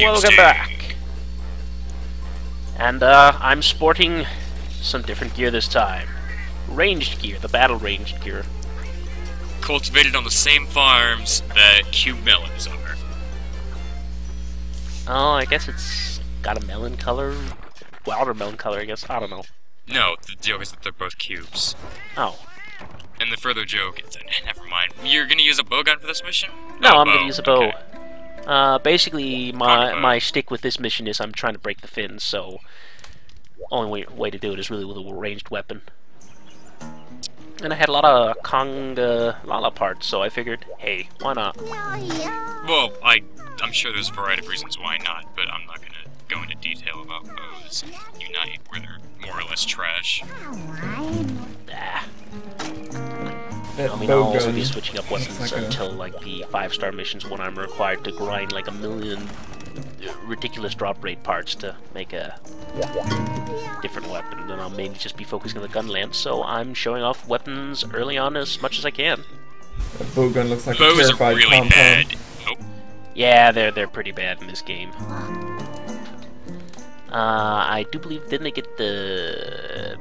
Welcome back. And I'm sporting some different gear this time. Ranged gear, the battle ranged gear. Cultivated on the same farms that cube melons are. Oh, I guess it's got a melon color. Watermelon color, I guess. I don't know. No, the joke is that they're both cubes. Oh. And the further joke is... Never mind. You're gonna use a bowgun for this mission? No, Oh, I'm gonna use a bow. Okay. Basically, my shtick with this mission is I'm trying to break the fins, so... Only way to do it is really with a ranged weapon. And I had a lot of conga lala parts, so I figured, hey, why not? Well, I'm sure there's a variety of reasons why not, but I'm not gonna go into detail about bows and Unite, where they're more or less trash. I mean, I'll also be switching up weapons until, like, the 5-star missions when I'm required to grind, like, 1,000,000 ridiculous drop rate parts to make a different weapon. Then I'll mainly just be focusing on the gun lance, so I'm showing off weapons early on as much as I can. That bowgun looks like Bows a terrified are really pom-pom. bad. Oh. Yeah, they're pretty bad in this game. I do believe, didn't they get the...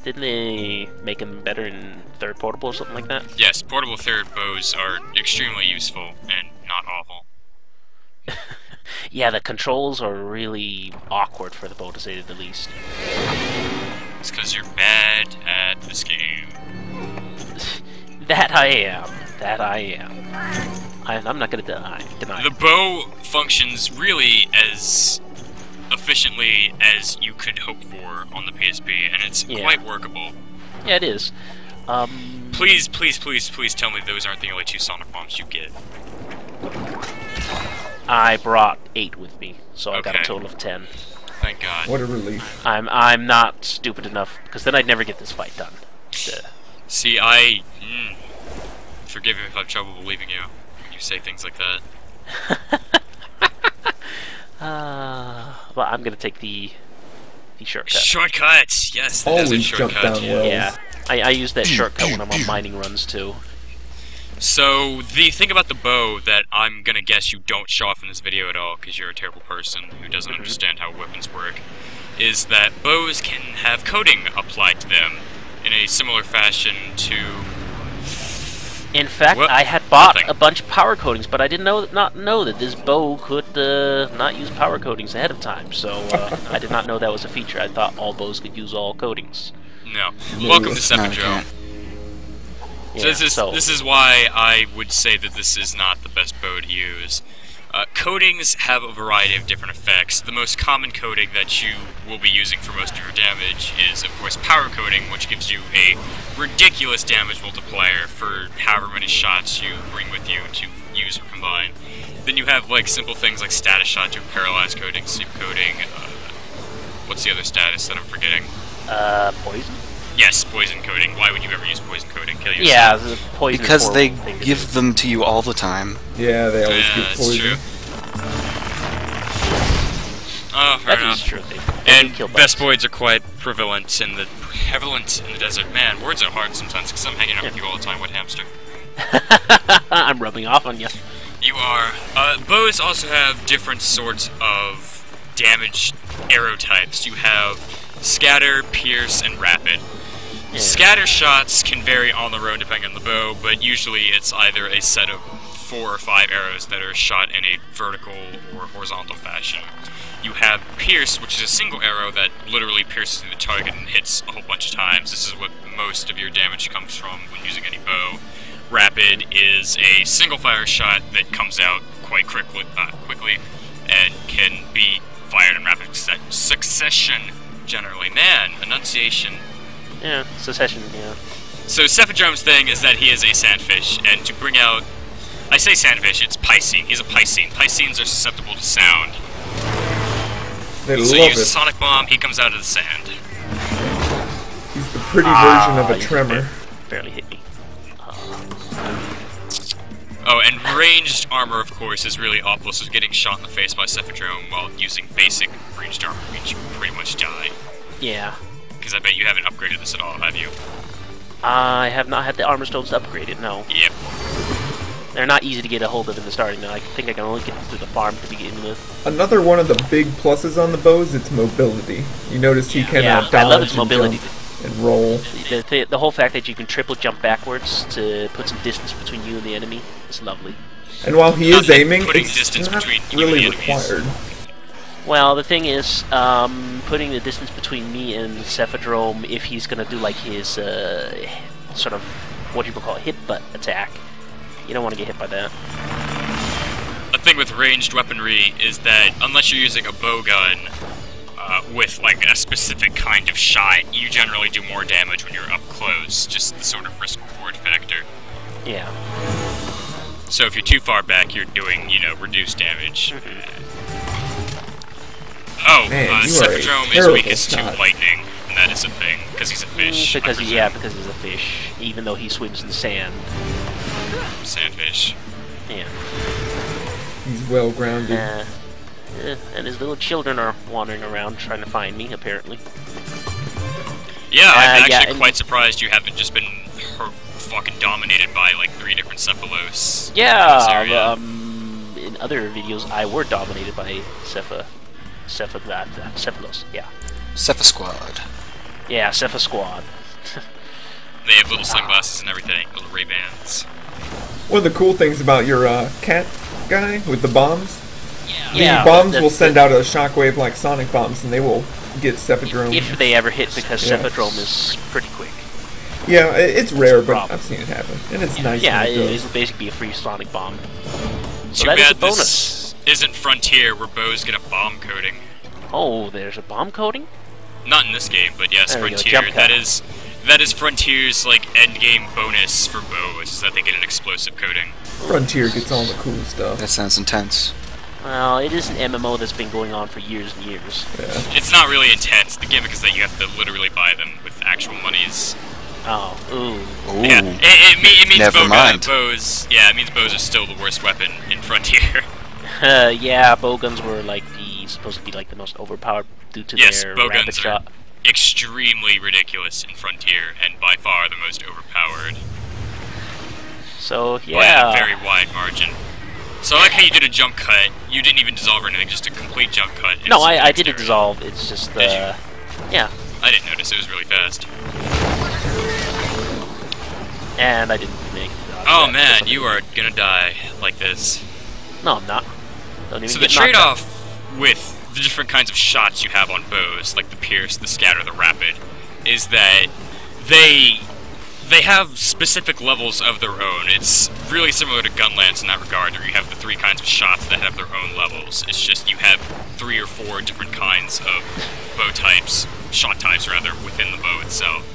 Didn't they make them better in third portable or something like that? Yes, portable third bows are extremely useful and not awful. Yeah, the controls are really awkward for the bow, to say the least. It's because you're bad at this game. That I am. That I am. I'm not gonna deny The bow functions really as efficiently as you could hope for on the PSP, and it's quite workable. Yeah, it is. Please, please, please, please tell me those aren't the only 2 sonic bombs you get. I brought 8 with me, so I got a Okay. total of 10. Thank God. What a relief. I'm not stupid enough, because then I'd never get this fight done. See, forgive me if I have trouble believing you when you say things like that. Well, I'm gonna take the shortcut. Shortcuts! Yes, the desert Always jump shortcut. down wells. Yeah, I use that shortcut when I'm on mining runs too. So, the thing about the bow that I'm gonna guess you don't show off in this video at all, because you're a terrible person who doesn't understand how weapons work, is that bows can have coating applied to them in a similar fashion to... In fact, I had bought a bunch of power coatings, but I did not know that this bow could not use power coatings ahead of time, so I did not know that was a feature. I thought all bows could use all coatings. No. Welcome to Cephadrome. Yeah, this is why I would say that this is not the best bow to use. Coatings have a variety of different effects. The most common coating that you will be using for most of your damage is, of course, power coating, which gives you a ridiculous damage multiplier for however many shots you bring with you to use or combine. Then you have, like, simple things like status shots, your paralyzed coating, sleep coating, what's the other status that I'm forgetting? Poison? Yes, poison coating. Why would you ever use poison coating? Kill yourself? Yeah, the poison because they thing give them to you all the time. Yeah, they always give that's poison. true. Oh, fair That enough. is true. And Vespoids are quite prevalent in the desert. Man, words are hard sometimes because I'm hanging out with you all the time with hamster. I'm rubbing off on you. You are. Bows also have different sorts of damage arrow types. You have scatter, pierce, and rapid. Yeah. Scatter shots can vary on their own depending on the bow, but usually it's either a set of 4 or 5 arrows that are shot in a vertical or horizontal fashion. You have pierce, which is a single arrow that literally pierces through the target and hits a whole bunch of times. This is what most of your damage comes from when using any bow. Rapid is a single fire shot that comes out quite quickly and can be fired in rapid succession generally. Man, enunciation. Yeah, secession, yeah. So Cephadrome's thing is that he is a sandfish, and to bring out... I say sandfish, it's Piscine. He's a Piscine. Piscenes are susceptible to sound. They So love you use a it. sonic bomb, he comes out of the sand. He's the pretty version of a tremor. Barely hit me. Oh, and ranged armor, of course, is really awful, so getting shot in the face by Cephadrome while using basic ranged armor means you pretty much die. Yeah. Because I bet you haven't upgraded this at all, have you? I have not had the armor stones upgraded, no. Yep. They're not easy to get a hold of in the starting. I think I can only get them through the farm to begin with. Another one of the big pluses on the bow is its mobility. You notice he can I dodge love its mobility. and roll. The whole fact that you can triple jump backwards to put some distance between you and the enemy is lovely. And while he is aiming, putting it's distance not between you and really the enemies. required. Well, the thing is, putting the distance between me and Cephadrome, if he's going to do like his sort of what you would call a hit butt attack, you don't want to get hit by that. The thing with ranged weaponry is that unless you're using a bow gun with like a specific kind of shot, you generally do more damage when you're up close. Just the sort of risk-reward factor. Yeah. So if you're too far back, you're doing, you know, reduced damage. Oh, Man, Cephadrome is weakest to lightning, and that is a thing, because he's a fish. Because he's a fish, even though he swims in sand. Sandfish. Yeah. He's well grounded. And his little children are wandering around trying to find me, apparently. Yeah, I'm actually quite surprised you haven't just been fucking dominated by like 3 different Cephalos. Yeah, in other videos I were dominated by Cephalos, yeah. Cepha Squad. Yeah, Cepha Squad. They have little sunglasses and everything, little Ray-Bans. One of the cool things about your cat guy with the bombs, Yeah, the bombs will send out a shockwave like sonic bombs, and they will get Cephadrome. If they ever hit, because Cephadrome is pretty quick. Yeah, it's rare, but I've seen it happen, and it's nice. Yeah, when it it's does. basically a free sonic bomb. So Too that is bad a bonus. This isn't Frontier, where bows get a bomb coating. Oh, there's a bomb coating? Not in this game, but yes, There we go, Frontier. jump cut. That is Frontier's like end game bonus for bows, is that they get an explosive coating. Frontier gets all the cool stuff. That sounds intense. Well, it is an MMO that's been going on for years and years. Yeah. It's not really intense. The gimmick is that you have to literally buy them with actual monies. Oh, ooh. Ooh. Yeah, it means Never mind. bows. Yeah, it means bows are still the worst weapon in Frontier. Yeah, bowguns were like supposed to be like the most overpowered due to Yes, their bowguns rapid are shot. extremely ridiculous in Frontier, and by far the most overpowered. So By yeah, a very wide margin. So I like how you did a jump cut. You didn't even dissolve or anything, just a complete jump cut. no, I did a dissolve. It's just Did you? yeah, I didn't notice, it was really fast. and I didn't make. Oh that. man, you are gonna die like this. No, I'm not. Don't even So the get knocked out. trade-off with the different kinds of shots you have on bows, like the pierce, the scatter, the rapid, is that they have specific levels of their own. It's really similar to gunlance in that regard, where you have the 3 kinds of shots that have their own levels. It's just you have 3 or 4 different kinds of bow types, shot types rather, within the bow itself.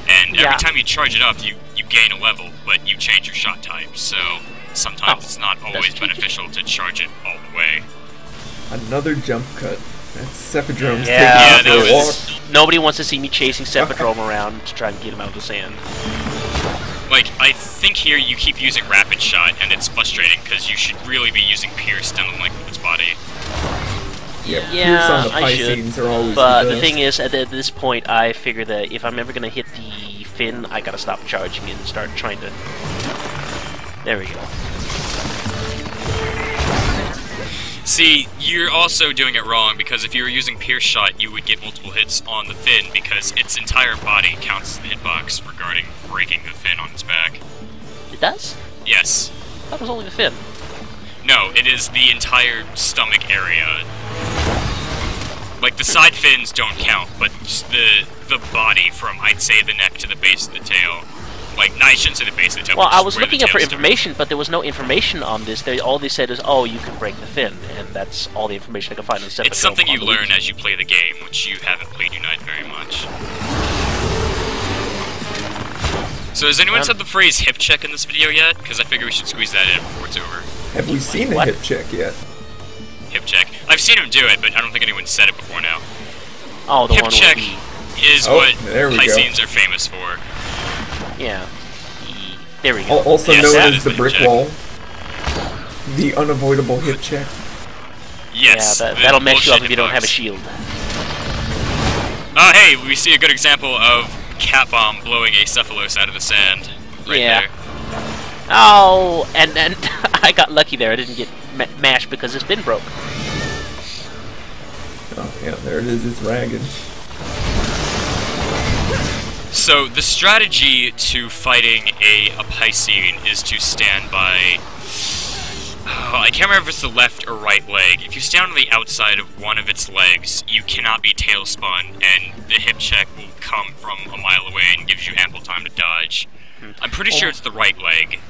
And every time you charge it up, you gain a level, but you change your shot type. So sometimes it's not always beneficial to charge it all the way. Another jump cut. That's Cephadrome's Yeah, taking that a was- walk. Nobody wants to see me chasing Cephadrome around to try and get him out of the sand. Like, I think here you keep using rapid shot, and it's frustrating because you should really be using pierce down the length of its body. Yeah, Yeah, Pierce on the I Pisceans should. are always But the the best. thing is, at this point, I figure that if I'm ever gonna hit the fin, I gotta stop charging and start trying to. There we go. See, you're also doing it wrong, because if you were using pierce shot, you would get multiple hits on the fin, because its entire body counts as the hitbox regarding breaking the fin on its back. It does? Yes. That was only the fin. No, it is the entire stomach area. Like, the side fins don't count, but just the body from, I'd say, the neck to the base of the tail. Like, no, I shouldn't say the base of the tail. Well, but I just was where the looking up for tail starts. information, but there was no information on this. All they said is, oh, you can break the fin, and that's all the information I could find on Cephadrome. It's something you on the learn wiki. as you play the game, which you haven't played Unite very much. So has anyone said the phrase hip check in this video yet? Because I figure we should squeeze that in before it's over. Have we seen a What? hip check yet? Hip check. I've seen him do it, but I don't think anyone's said it before now. Oh, the Hip one check with is Oh, what there we go. Pisceans are famous for. yeah. There we go. Also Yes, known that as is the the brick hip check. wall. The unavoidable hip check. Yes. Yeah, the that'll mess you up bullshit if you don't have a hitbox. shield. Oh, hey, we see a good example of Cat Bomb blowing a Cephalos out of the sand. Right Yeah. there. Oh, and I got lucky there. I didn't get mashed because this bin broke. Oh, yeah, there it is. It's ragged. So the strategy to fighting a Piscine is to stand by... I can't remember if it's the left or right leg. If you stand on the outside of one of its legs, you cannot be tail spun, and the hip check will come from a mile away and gives you ample time to dodge. I'm pretty sure it's the right leg.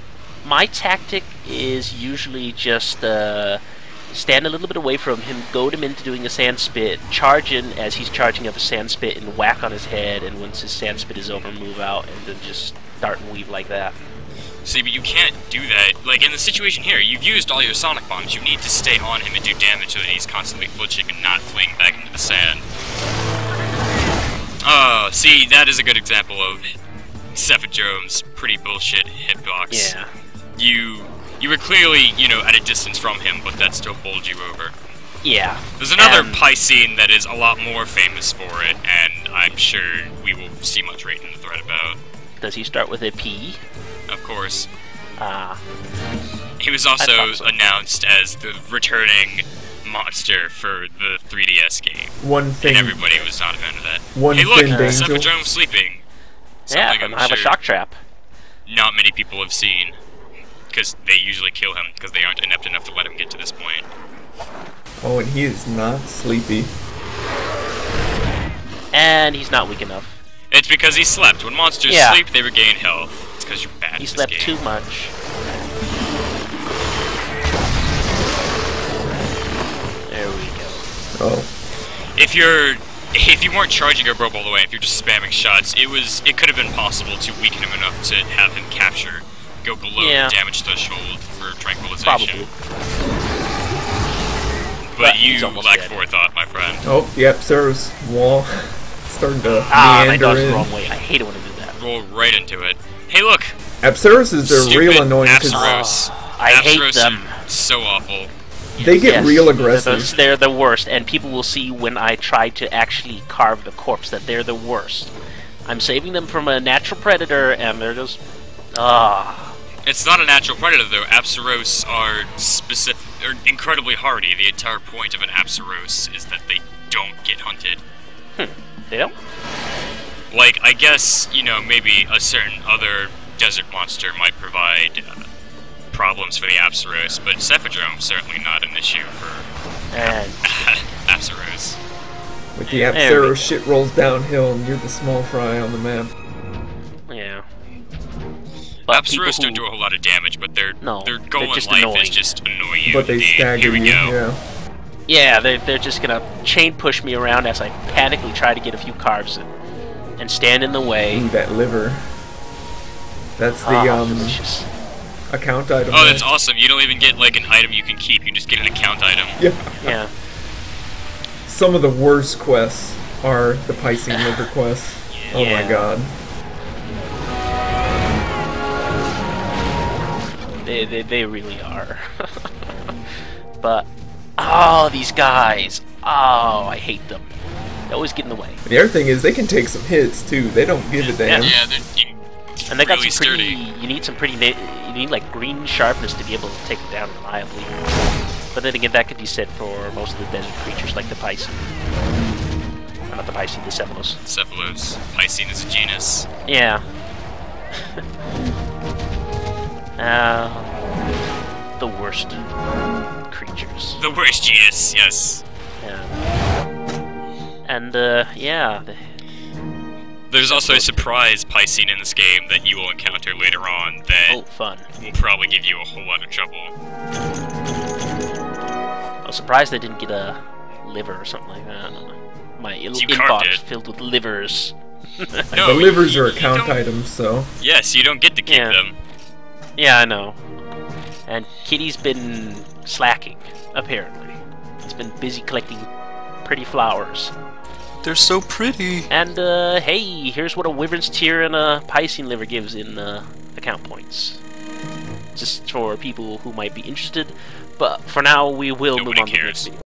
My tactic is usually just stand a little bit away from him, goad him into doing a sand spit, charge in as he's charging up a sand spit, and whack on his head, and once his sand spit is over, move out, and then just start and weave like that. See, but you can't do that. Like, in the situation here, you've used all your sonic bombs. You need to stay on him and do damage so that he's constantly glitching and not fleeing back into the sand. See, that is a good example of Cephadrome's pretty bullshit hitbox. Yeah. You were clearly, you know, at a distance from him, but that still bowled you over. Yeah. There's another Piscine that is a lot more famous for it, and I'm sure we will see much right in the thread about. Does he start with a P? Of course. Ah. He was also announced as the returning monster for the 3DS game. One thing. And everybody was not a fan of that. One hey look, thing, Angel. Cephadrome's sleeping. Yeah, and I have a shock trap. Not many people have seen. Because they usually kill him, because they aren't inept enough to let him get to this point. Oh, and he is not sleepy. And he's not weak enough. It's because he slept. When monsters sleep, they regain health. It's because you're bad at this slept game. too much. There we go. Oh. If you weren't charging your rope all the way, if you're just spamming shots, it could have been possible to weaken him enough to have him go below the damage threshold for tranquilization. Probably. But you lack forethought, my friend. Oh, yep, Sarah's wall starting to I meander dodged in. the wrong way. I hate it when I do that. Roll right into it. Hey, look! Apsaros are real annoying because I hate them. Are so awful. They get real aggressive. They're the worst, and people will see when I try to actually carve the corpse that they're the worst. I'm saving them from a natural predator, and they're just... It's not a natural predator, though. Apsaros are incredibly hardy. The entire point of an Apsaros is that they don't get hunted. They don't? Like, I guess, you know, maybe a certain other desert monster might provide problems for the Apsaros, but Cephadrome certainly not an issue for Apsaros. With the Apsaros, shit rolls downhill, and you're the small fry on the map. Yeah. Apsaros don't do a whole lot of damage, but their goal in life annoying. is just annoy you. But they stagger you, yeah, they're just gonna chain push me around as I panically try to get a few carbs and stand in the way. Ooh, that liver. That's the delicious. Account item. Oh, that's awesome. You don't even get like an item you can keep, you just get an account item. Yeah. Some of the worst quests are the Piscine liver quests. Oh my god. They really are. But these guys. I hate them. They always get in the way. The other thing is they can take some hits too. They don't give a damn. Yeah, and they got really some pretty. You need some pretty. You need like green sharpness to be able to take them down reliably. But then again, that could be said for most of the desert creatures like the Piscine. Not the Piscine, the Cephalos. Cephalos. Piscine is a genus. Yeah. The worst creatures. The worst genus, yes. Yeah. And, yeah. There's also a surprise Piscine in this game that you will encounter later on that fun. will probably give you a whole lot of trouble. I was surprised they didn't get a liver or something like that. My inbox filled with livers. No, the livers are account items, so... Yes, you don't get to keep them. Yeah, I know. And Kitty's been slacking, apparently. He's been busy collecting pretty flowers. They're so pretty. And, hey, here's what a Wyvern's Tear and a Piscine liver gives in account points. Just for people who might be interested. But for now, we will move on to the next video.